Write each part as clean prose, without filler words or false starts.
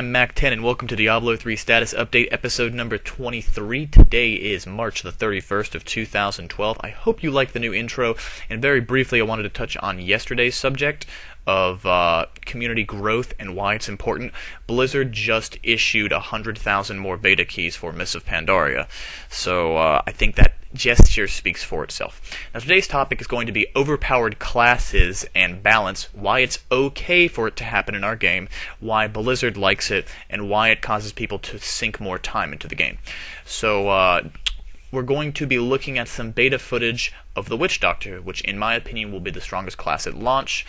I'm Mac10 and welcome to Diablo 3 Status Update episode number 23. Today is March the 31st of 2012. I hope you like the new intro, and very briefly I wanted to touch on yesterday's subject of community growth and why it's important. Blizzard just issued 100,000 more beta keys for Mists of Pandaria, so I think that gesture speaks for itself. Now today's topic is going to be overpowered classes and balance, why it's okay for it to happen in our game, why Blizzard likes it, and why it causes people to sink more time into the game. So we're going to be looking at some beta footage of the Witch Doctor, which in my opinion will be the strongest class at launch.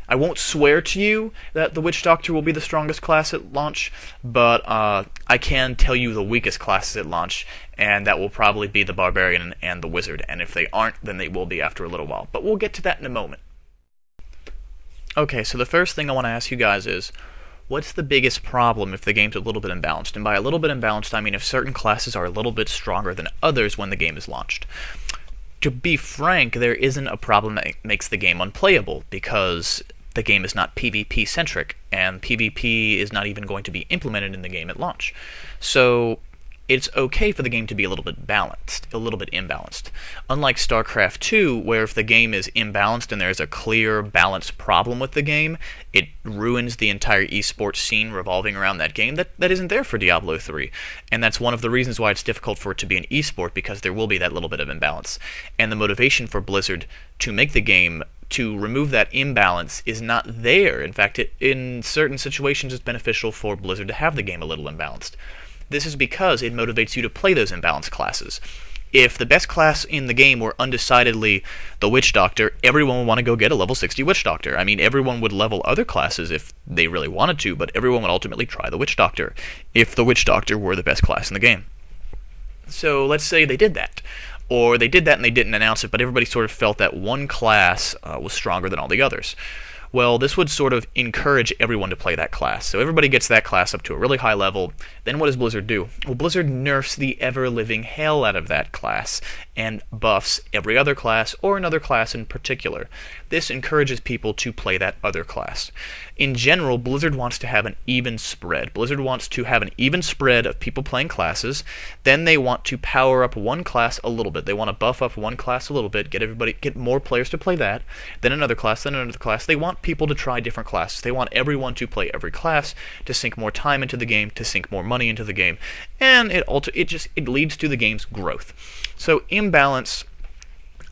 I won't swear to you that the Witch Doctor will be the strongest class at launch, but I can tell you the weakest classes at launch, and that will probably be the Barbarian and the Wizard, and if they aren't, then they will be after a little while. But we'll get to that in a moment. Okay, so the first thing I want to ask you guys is, what's the biggest problem if the game's a little bit imbalanced? And by a little bit imbalanced, I mean if certain classes are a little bit stronger than others when the game is launched. To be frank, there isn't a problem that makes the game unplayable, because the game is not PvP-centric, and PvP is not even going to be implemented in the game at launch. So it's okay for the game to be a little bit imbalanced. Unlike StarCraft 2, where if the game is imbalanced and there's a clear balance problem with the game, it ruins the entire esports scene revolving around that game. That isn't there for Diablo 3. And that's one of the reasons why it's difficult for it to be an esport, because there will be that little bit of imbalance. And the motivation for Blizzard to make the game, to remove that imbalance, is not there. In fact, in certain situations it's beneficial for Blizzard to have the game a little imbalanced. This is because it motivates you to play those imbalanced classes. If the best class in the game were undecidedly the Witch Doctor, everyone would want to go get a level 60 Witch Doctor. I mean, everyone would level other classes if they really wanted to, but everyone would ultimately try the Witch Doctor if the Witch Doctor were the best class in the game. So let's say they did that. Or they did that and they didn't announce it, but everybody sort of felt that one class was stronger than all the others. Well, this would sort of encourage everyone to play that class. So everybody gets that class up to a really high level. Then what does Blizzard do? Well, Blizzard nerfs the ever-living hell out of that class and buffs every other class, or another class in particular. This encourages people to play that other class. In general, Blizzard wants to have an even spread. Blizzard wants to have an even spread of people playing classes. Then they want to power up one class a little bit. They want to buff up one class a little bit, get more players to play that, then another class, then another class. They want people to try different classes. They want everyone to play every class, to sink more time into the game, to sink more money into the game, and it leads to the game's growth. So imbalance,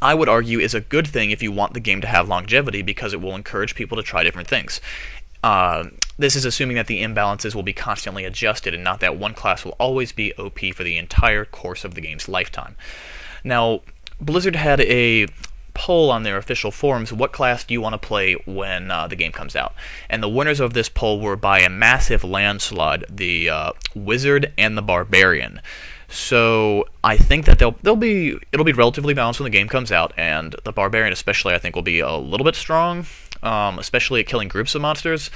I would argue, is a good thing if you want the game to have longevity, because it will encourage people to try different things. This is assuming that the imbalances will be constantly adjusted and not that one class will always be OP for the entire course of the game's lifetime. Now, Blizzard had a poll on their official forums: what class do you want to play when the game comes out? And the winners of this poll were by a massive landslide, the Wizard and the Barbarian. So I think that it'll be relatively balanced when the game comes out, and the Barbarian especially I think will be a little bit strong, especially at killing groups of monsters.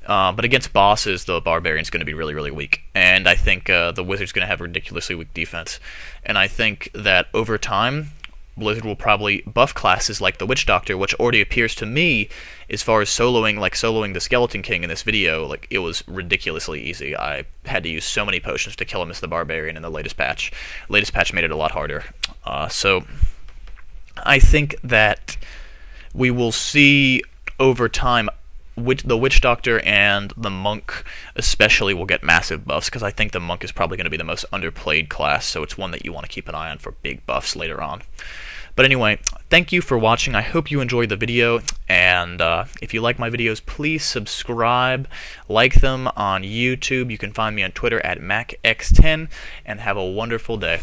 But against bosses, the Barbarian's going to be really, really weak. And I think the Wizard's going to have ridiculously weak defense. And I think that over time, Blizzard will probably buff classes like the Witch Doctor, which already appears to me, as far as soloing the Skeleton King in this video, like, it was ridiculously easy. I had to use so many potions to kill him as the Barbarian in the latest patch. Latest patch made it a lot harder. So I think that we will see over time the Witch Doctor and the Monk especially will get massive buffs, because I think the Monk is probably going to be the most underplayed class, so it's one that you want to keep an eye on for big buffs later on. But anyway, thank you for watching. I hope you enjoyed the video, and if you like my videos, please subscribe, like them on YouTube. You can find me on Twitter at MacX10, and have a wonderful day.